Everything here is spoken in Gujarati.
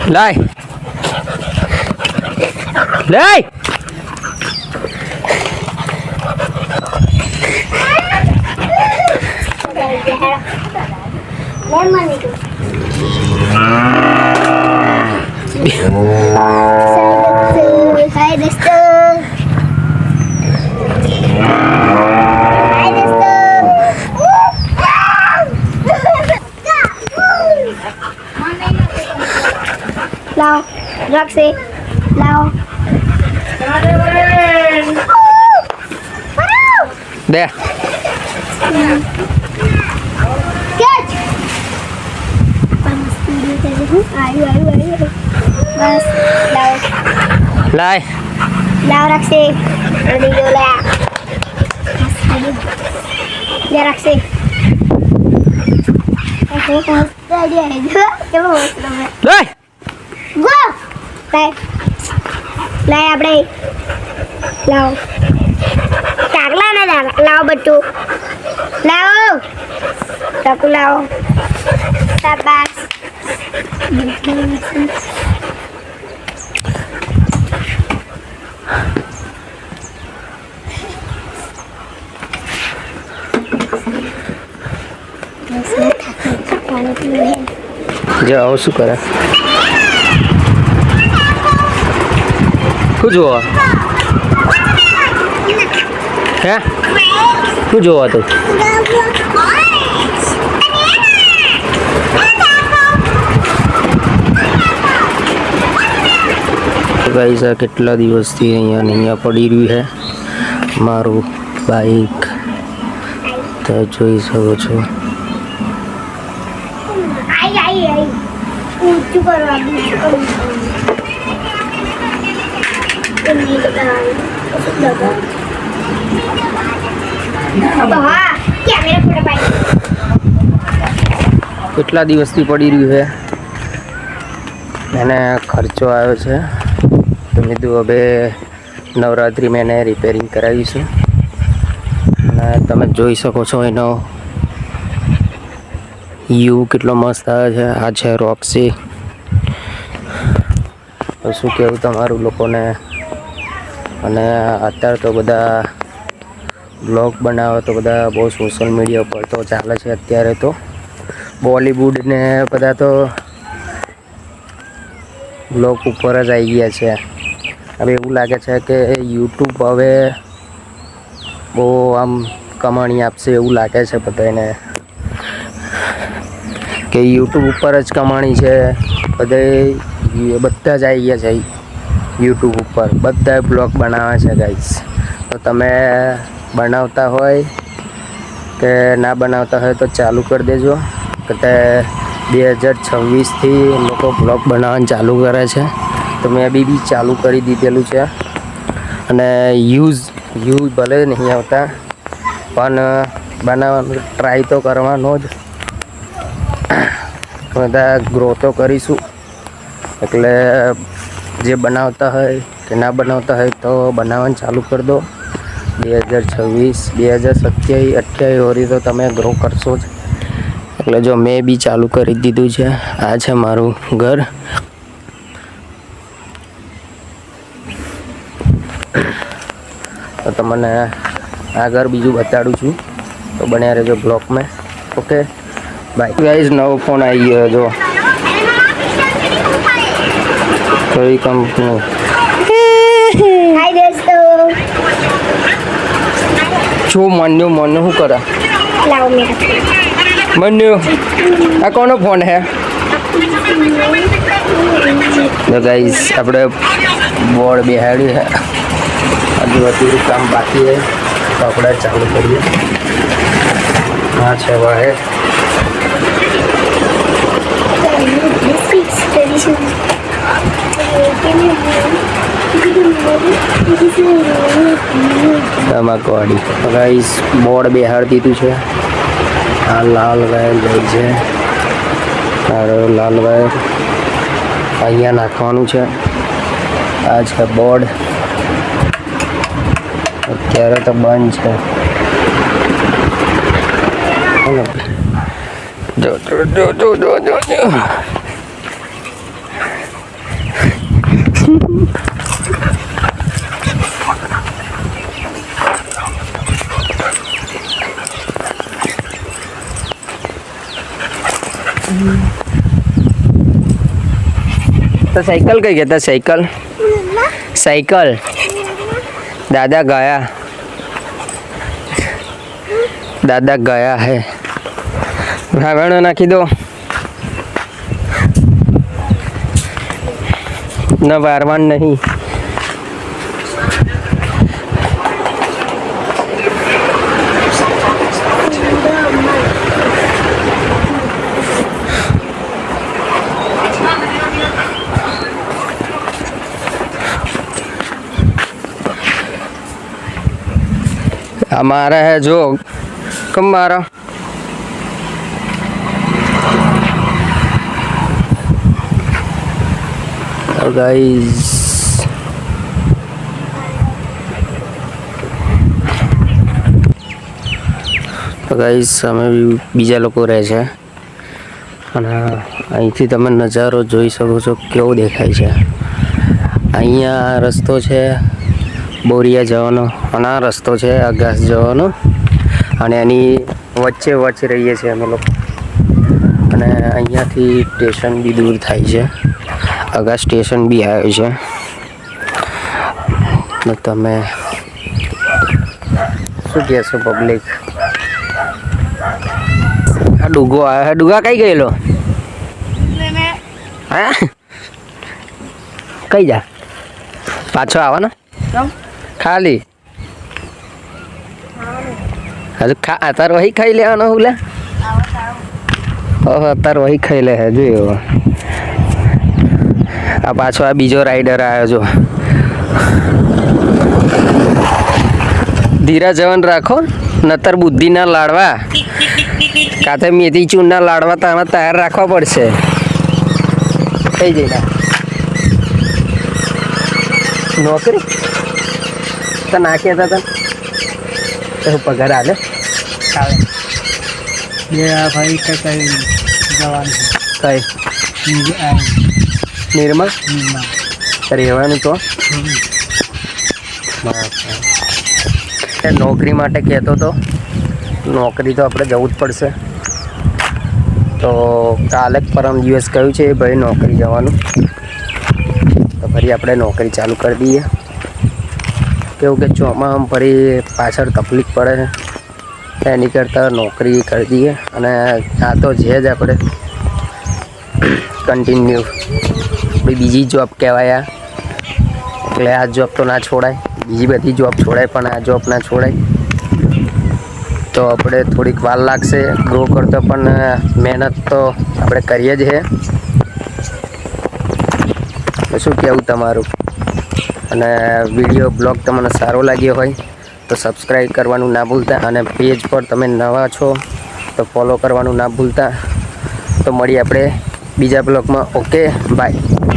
લાય લાય Lao, Roxy, Lao. દે Catch. Ayo. Mas, Lao. લાય Lao Roxy. Ready dulu ya. Ya Roxy. Ready aja. Coba લાય Go! Lai આપણે લાવ કાગલા ના લાવ બચ્ચું લાવો ચાકુ લાવો શાબાશ જો આવું શું કરે શું જોવા હે શું જોવા તું ગાઈસ આ કેટલા દિવસથી અહીંયા પડી રહ્યું છે મારું બાઈક તો જોઈ શકો છો આઈ ઊંચું કરવાનું કેટલા દિવસથી પડી રહ્યું છે એને ખર્ચો આવ્યો છે તો મેં કીધું હવે નવરાત્રિ મેં એને રિપેરિંગ કરાવીશું અને તમે જોઈ શકો છો એનો યુ કેટલો મસ્ત આવે છે આ છે રોક્સી તો શું કહેવું તમારું લોકોને અને અત્યારે તો બધા બ્લોગ બનાવો તો બધા બહુ સોશિયલ મીડિયા પર તો ચાલે છે અત્યારે તો બોલિવૂડ ને બધા તો બ્લોગ ઉપર જ આવી ગયા છે હવે એવું લાગે છે કે યુટ્યુબ હવે બહુ આમ કમાણી આપશે એવું લાગે છે બધાને કે યુટ્યુબ ઉપર જ કમાણી છે બધા જ આવી ગયા છે યુટ્યુબ ઉપર બધા બ્લોગ બનાવે છે ગાઈસ તો તમે બનાવતા હોય કે ના બનાવતા હોય તો ચાલુ કરી દેજો કે 2026થી લોકો બ્લોગ બનાવવાનું ચાલુ કરે છે તો મેં બી ચાલુ કરી દીધેલું છે અને વ્યૂઝ ભલે નહીં આવતા પણ બનાવવાનું ટ્રાય તો કરવાનો જ બધા ગ્રો તો કરીશું એટલે જે બનાવતા હોય કે ના બનાવતા હોય તો બનાવવાનું ચાલુ કરી દો 2026 2027 28 હોરી તો તમે ગ્રો કરશો જ એટલે જો મેં બી ચાલુ કરી દીધું છે આ છે મારું ઘર તો તમને આગળ બીજું બતાડું છું તો બન્યા રહેજો બ્લોગમાં ઓકે બાય ગાઈઝ નવો ફોન આવી ગયો જો કઈ કંપની હાય દોસ્તો જો મન્યુ શું કરે લાવો મન્યુ આ કોનો ફોન હે તો ગાઈઝ આપણે બોર્ડ બેહાડ્યું છે હજુ બધું કામ બાકી છે તો આપણે ચાલુ કરીએ હા છે વાહે તમાકવાડી ગાઈસ બોર્ડ બેહાડી દીધું છે આ લાલ વાયર જાય છે લાલ વાયર અહીંયા નાખવાનું છે આ છે બોર્ડ અત્યારે તો બંધ છે જો જો જો જો જો જો જો तो साइकिल कहीं गया था साइकिल साइकिल दादा गया है भावनो नाखी दो न वारवान नहीं हमारा है जो कम मारा गाइस તો ગાઈસ અમે બીજા લોકો રહે છે અને અહીંથી તમે નજારો જોઈ શકો છો કેવો દેખાય છે. અહીંયા રસ્તો છે બોરિયા જવાનો અને આ રસ્તો છે અગાસ જવાનો અને એની વચ્ચે વચ્ચે રહીએ છીએ અમે લોકો અને અહીંયાથી સ્ટેશન બી દૂર થાય છે. અગાસ સ્ટેશન બી આવ્યું છે. તમે શું કહેશો પબ્લિક? આ ડુગો આવ્યો. ડુગા કઈ ગયેલો? હા કઈ જા પાછો આવવાનો ખાલી હજુ અત્યારે વહી ખાઈ લેવાનો હુલે ઓહો અત્યારે વહી ખાઈ લે હજુ એવો. આ પાછો આ બીજો રાઈડર આવ્યો છો. ધીરા જવાન રાખો નતર બુદ્ધિના લાડવા કાતે મેથી ચૂરના લાડવા તારા તૈયાર રાખવા પડશે. કઈ જઈને નોકરી તો નાખ્યા હતા તને પગાર હાલે ભાઈ કઈ જવાનું કઈ નિર્મલ રહેવાનું તો નોકરી માટે કહેતો હતો. નોકરી તો આપણે જવું જ પડશે. તો કાલે પરમ દિવસ કહ્યું છે ભાઈ નોકરી જવાનું તો ફરી આપણે નોકરી ચાલુ કરી દઈએ. કેવું કે ચોમાસામાં ફરી પાછળ તકલીફ પડે છે એની કરતાં નોકરી કરી દઈએ. અને આ તો છે જ આપણે કન્ટિન્યુ બીજી જોબ કહેવાય એટલે આ જોબ તો ના છોડાય. બીજી બધી જોબ છોડાય પણ આ જોબ ના છોડાય. તો આપણે થોડીક વાર લાગશે ગ્રો કરતો પણ મહેનત તો આપણે કરીએ જ છે. તો શું કહેવું તમારું? અને વિડીયો બ્લોગ તમને સારો લાગ્યો હોય તો સબસ્ક્રાઈબ કરવાનું ના ભૂલતા અને પેજ પર તમે નવા છો તો ફોલો કરવાનું ના ભૂલતા. તો મળીએ આપણે બીજા બ્લોગમાં. Okay bye.